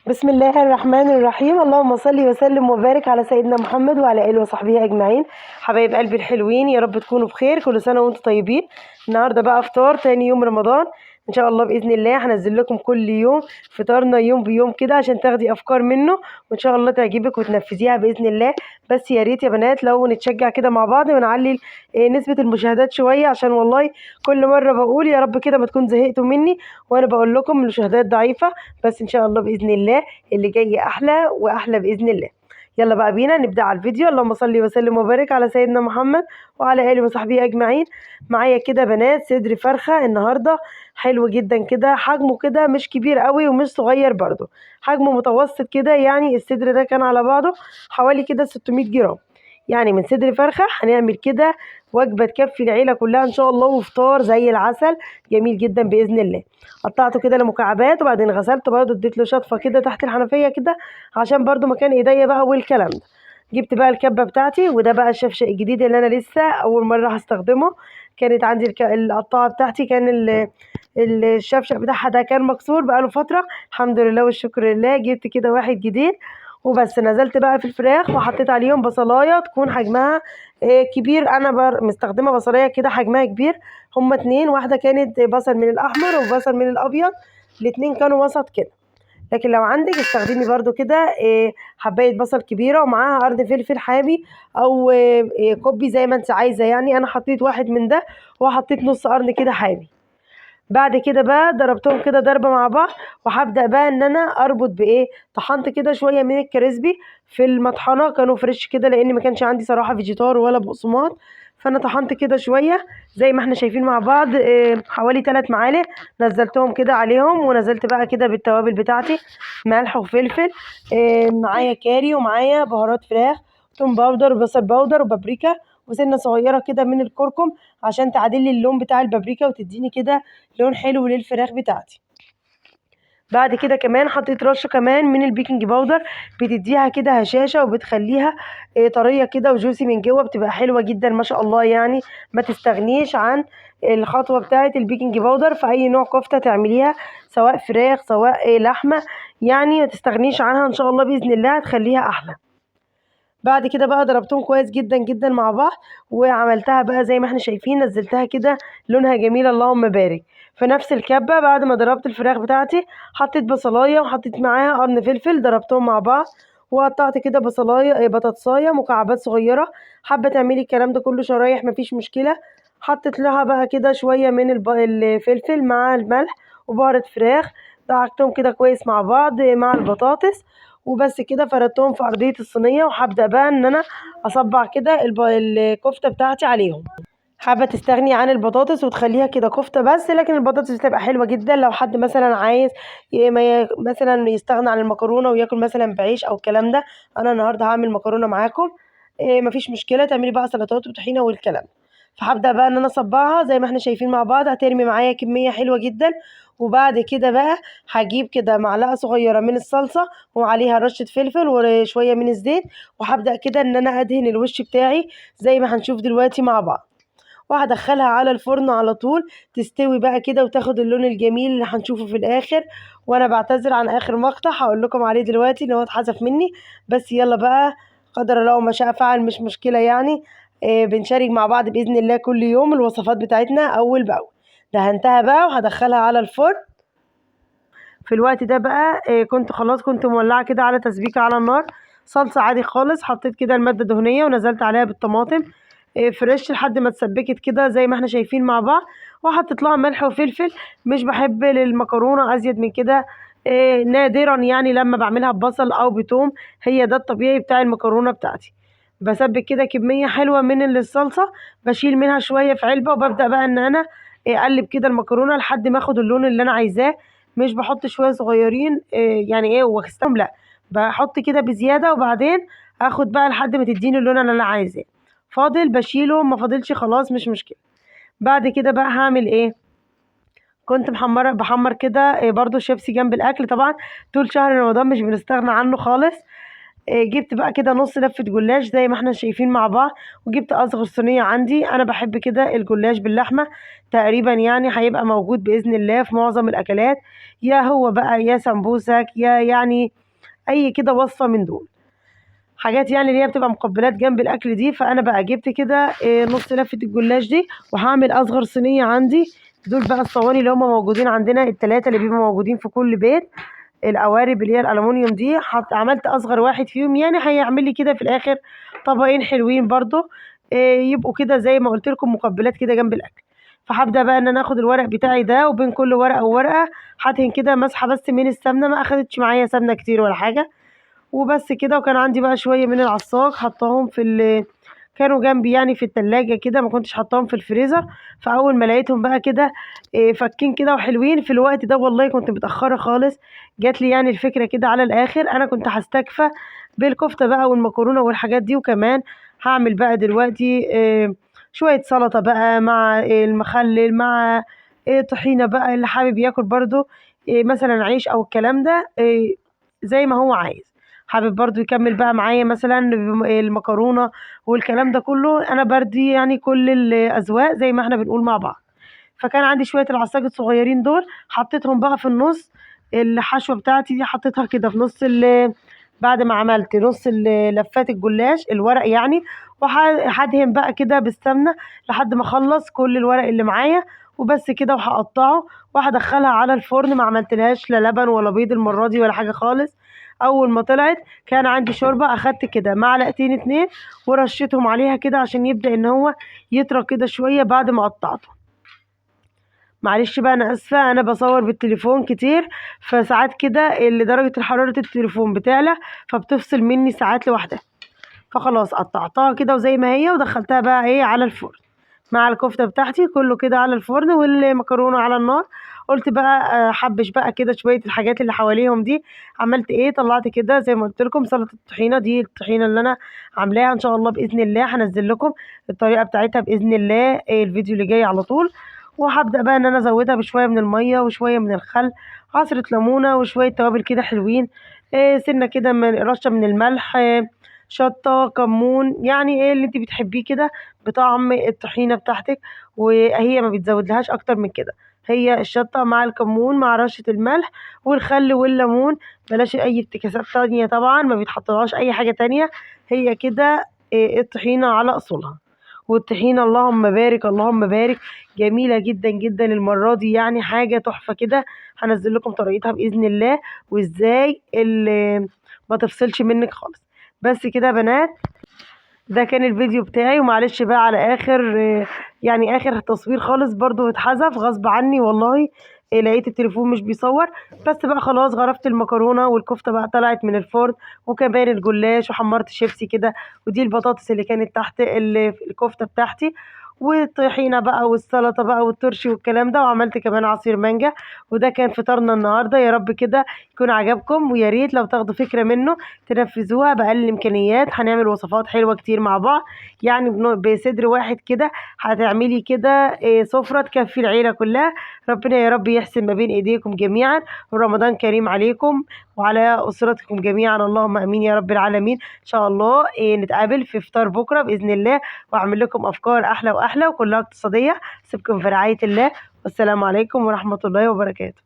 بسم الله الرحمن الرحيم. اللهم صل وسلم وبارك على سيدنا محمد وعلى اله وصحبه اجمعين. حبايب قلبي الحلوين، يا رب تكونوا بخير. كل سنه وانتم طيبين. النهارده بقى افطار تاني يوم رمضان ان شاء الله باذن الله. هنزل لكم كل يوم فطارنا يوم بيوم كده عشان تاخدي افكار منه، وان شاء الله تعجبك وتنفذيها باذن الله. بس يا ريت يا بنات لو نتشجع كده مع بعض ونعلي نسبه المشاهدات شويه، عشان والله كل مره بقول يا رب كده ما تكون زهقتوا مني وانا بقول لكم المشاهدات ضعيفه. بس ان شاء الله باذن الله اللي جاي احلى واحلى باذن الله. يلا بقى بينا نبدا على الفيديو. اللهم صل وسلم وبارك على سيدنا محمد وعلى اله وصحبه اجمعين. معايا كده بنات صدر فرخه النهارده حلو جدا كده، حجمه كده مش كبير قوي ومش صغير برضو، حجمه متوسط كده. يعني الصدر ده كان على بعضه حوالي كده 600 جرام. يعني من صدر فرخه هنعمل كده وجبه تكفي العيله كلها ان شاء الله، وفطار زي العسل جميل جدا باذن الله. قطعته كده لمكعبات وبعدين غسلته برضو، اديت له شطفه كده تحت الحنفيه كده عشان برضو مكان ايديا بقى والكلام ده. جبت بقى الكبه بتاعتي، وده بقى الشفشق الجديد اللي انا لسه اول مره هستخدمه. كانت عندي القطاعه بتاعتي كان الشفشق بتاعها ده كان مكسور بقاله فتره. الحمد لله والشكر لله جبت كده واحد جديد. وبس نزلت بقى في الفراخ وحطيت عليهم بصلايه تكون حجمها كبير. انا مستخدمه بصلايه كده حجمها كبير. هما اتنين، واحده كانت بصل من الاحمر وبصل من الابيض، الاتنين كانوا وسط كده. لكن لو عندك استخدمي برضو كده حبايه بصل كبيره ومعاها قرن فلفل حامي او كوبي زي ما انت عايزه. يعني انا حطيت واحد من ده وحطيت نص قرن كده حامي. بعد كده بقى ضربتهم كده ضربه مع بعض، وهبدا بقى ان انا اربط بايه. طحنت كده شويه من الكريسبي في المطحنه، كانوا فريش كده لان ما كانش عندي صراحه فيجيتار ولا بقسماط. فانا طحنت كده شويه زي ما احنا شايفين مع بعض حوالي 3 معالق. نزلتهم كده عليهم ونزلت بقى كده بالتوابل بتاعتي، ملح وفلفل، معايا كاري ومعايا بهارات فراخ، توم باودر وبصل باودر وبابريكا وسنه صغيره كده من الكركم عشان تعدلي اللون بتاع البابريكا وتديني كده لون حلو للفراخ بتاعتي. بعد كده كمان حطيت رشه كمان من البيكنج باودر، بتديها كده هشاشه وبتخليها طريه كده وجوسي من جوه، بتبقى حلوه جدا ما شاء الله. يعني ما تستغنيش عن الخطوه بتاعه البيكنج باودر في اي نوع كفته تعمليها، سواء فراخ سواء لحمه. يعني ما تستغنيش عنها ان شاء الله باذن الله هتخليها احلى. بعد كده بقى ضربتهم كويس جدا جدا مع بعض، وعملتها بقى زي ما احنا شايفين، نزلتها كده لونها جميل اللهم بارك. في نفس الكبة بعد ما ضربت الفراخ بتاعتي حطيت بصلاية وحطيت معاها قرن فلفل، ضربتهم مع بعض وقطعت كده بصلاية بطاطساية مكعبات صغيرة. حابة تعملي الكلام ده كله شرايح مفيش مشكلة. حطيت لها بقى كده شوية من الفلفل مع الملح وبهارة فراخ، دعكتهم كده كويس مع بعض مع البطاطس. وبس كده فردتهم في ارضيه الصينيه، وهبدا بقى ان انا اصبع كده الكفته بتاعتي عليهم. حابه تستغني عن البطاطس وتخليها كده كفته بس، لكن البطاطس بتبقى حلوه جدا لو حد مثلا عايز مثلا يستغنى عن المكرونه وياكل مثلا بعيش او الكلام ده. انا النهارده هعمل مكرونه معاكم، مفيش مشكله تعملي بقى سلطات وطحينه والكلام. فهبدا بقى ان انا اصبعها زي ما احنا شايفين مع بعض. هترمي معايا كميه حلوه جدا. وبعد كده بقى هجيب كده معلقه صغيره من الصلصه وعليها رشه فلفل وشويه من الزيت، وهبدا كده ان انا ادهن الوش بتاعي زي ما هنشوف دلوقتي مع بعض. وهدخلها على الفرن على طول تستوي بقى كده وتاخد اللون الجميل اللي هنشوفه في الاخر. وانا بعتذر عن اخر مقطع هقول لكم عليه دلوقتي ان هو اتحذف مني. بس يلا بقى، قدر الله وما شاء فعل، مش مشكله يعني. بنشارك مع بعض باذن الله كل يوم الوصفات بتاعتنا اول باول. دهنتها بقى وهدخلها على الفرن. في الوقت ده بقى كنت خلاص كنت مولعه كده على تسبيكه على النار، صلصه عادي خالص. حطيت كده الماده دهنيه ونزلت عليها بالطماطم فريش لحد ما اتسبكت كده زي ما احنا شايفين مع بعض. وحطيت لها ملح وفلفل. مش بحب للمكرونه ازيد من كده، نادرا يعني لما بعملها ببصل او بتوم. هي ده الطبيعي بتاع المكرونه بتاعتي. بسبك كده كميه حلوه من الصلصه، بشيل منها شويه في علبه وببدا بقى ان انا اقلب كده المكرونه لحد ما اخد اللون اللي انا عايزاه. مش بحط شويه صغيرين يعني ايه واخستهم، لا، بحط كده بزياده وبعدين اخد بقى لحد ما تديني اللون اللي انا عايزاه. فاضل بشيله، ما فاضلش خلاص مش مشكله. بعد كده بقى هعمل ايه. كنت بحمر كده برضو شيبسي جنب الاكل طبعا. طول شهر رمضان مش بنستغنى عنه خالص. جبت بقى كده نص لفة جلاش زي ما احنا شايفين مع بعض، وجبت اصغر صينية عندي. انا بحب كده الجلاش باللحمة تقريبا، يعني هيبقى موجود بإذن الله في معظم الاكلات، يا هو بقى يا سمبوسك يا يعني اي كده وصفة من دول، حاجات يعني اللي هي بتبقى مقبلات جنب الاكل دي. فانا بقى جبت كده نص لفة الجلاش دي، وهعمل اصغر صينية عندي. دول بقى الصواني اللي هم موجودين عندنا التلاتة اللي بيبقوا موجودين في كل بيت، القوارب اللي هي الالومنيوم دي. عملت اصغر واحد فيهم، يعني هيعمل لي كده في الاخر طبقين حلوين برضو، يبقوا كده زي ما قلت لكم مقبلات كده جنب الاكل. فهبدا بقى ان انا اخد الورق بتاعي ده، وبين كل ورقه وورقه هدهن كده مسحه بس من السمنه، ما اخدتش معايا سمنه كتير ولا حاجه، وبس كده. وكان عندي بقى شويه من العصاج حطاهم كانوا جنبي يعني في التلاجة كده، ما كنتش حطاهم في الفريزر. فاول ما لقيتهم بقى كده فكين كده وحلوين في الوقت ده، والله كنت متأخرة خالص، جات لي يعني الفكرة كده على الاخر. انا كنت هستكفى بالكفتة بقى والمكرونة والحاجات دي، وكمان هعمل بقى دلوقتي شوية سلطة بقى مع المخلل، مع طحينة بقى اللي حابب ياكل برضو مثلا عيش او الكلام ده زي ما هو عايز. حابب برضو يكمل بقى معايا مثلا المكرونة والكلام ده كله، انا بردي يعني كل الاذواق زي ما احنا بنقول مع بعض. فكان عندي شويه العصاج الصغيرين دول، حطيتهم بقى في النص. الحشوه بتاعتي دي حطيتها كده في نص بعد ما عملت نص لفات الجلاش الورق يعني، وهدهن بقى كده بالسمنه لحد ما اخلص كل الورق اللي معايا، وبس كده. وهقطعه وهدخلها على الفرن. ما عملتلهاش لا لبن ولا بيض المره دي ولا حاجه خالص. اول ما طلعت كان عندي شوربه، اخدت كده معلقتين اتنين ورشيتهم عليها كده عشان يبدأ ان هو يطرى كده شوية بعد ما قطعته. معلش بقى انا اسفة، انا بصور بالتليفون كتير، فساعات كده اللي درجة حرارة التليفون بتعلى فبتفصل مني ساعات لوحدها. فخلاص قطعتها كده وزي ما هي، ودخلتها بقى ايه على الفرن مع الكفتة بتاعتي كله كده على الفرن، والمكرونة على النار. قلت بقى حبش بقى كده شوية الحاجات اللي حواليهم دي. عملت ايه، طلعت كده زي ما قلت لكم سلطة الطحينة. دي الطحينة اللي انا عاملاها ان شاء الله باذن الله، هنزل لكم الطريقة بتاعتها باذن الله الفيديو اللي جاي على طول. وهبدأ بقى ان انا ازودها بشوية من المية وشوية من الخل، عصرة ليمونة وشوية توابل كده حلوين، سنة كده من رشة من الملح، شطة كمون، يعني ايه اللي انت بتحبيه كده بطعم الطحينة بتاعتك. وهي ما بتزودلهاش اكتر من كده، هي الشطة مع الكمون مع رشة الملح والخل والليمون. بلاش اي افتكاسات تانية طبعا، ما بيتحطلهاش اي حاجة تانية، هي كده الطحينة على اصولها. والطحينة اللهم بارك اللهم بارك جميلة جدا جدا المرة دي، يعني حاجة تحفة كده. هنزل لكم طريقتها بإذن الله، وازاي اللي ما تفصلش منك خالص. بس كده يا بنات، ده كان الفيديو بتاعي. ومعلش بقى على يعني اخر تصوير خالص برضو اتحذف غصب عني والله، لقيت التليفون مش بيصور. بس بقى خلاص غرفت المكرونه والكفته بقى طلعت من الفرن، وكمان الجلاش، وحمرت شيبسي كده. ودي البطاطس اللي كانت تحت الكفته بتاعتي، والطحينه بقى والسلطه بقى والترشي والكلام ده، وعملت كمان عصير مانجا. وده كان فطارنا النهارده. يا رب كده يكون عجبكم، ويا ريت لو تاخدوا فكره منه تنفذوها بأقل الإمكانيات. هنعمل وصفات حلوة كتير مع بعض، يعني بصدر واحد كده هتعملي كده سفرة تكفي العيلة كلها. ربنا يا رب يحسن ما بين إيديكم جميعا، ورمضان كريم عليكم وعلى أسرتكم جميعا، اللهم أمين يا رب العالمين. إن شاء الله نتقابل في فطار بكرة بإذن الله، وأعمل لكم أفكار أحلى وأحلى وكلها اقتصادية. سيبكم في رعاية الله، والسلام عليكم ورحمة الله وبركاته.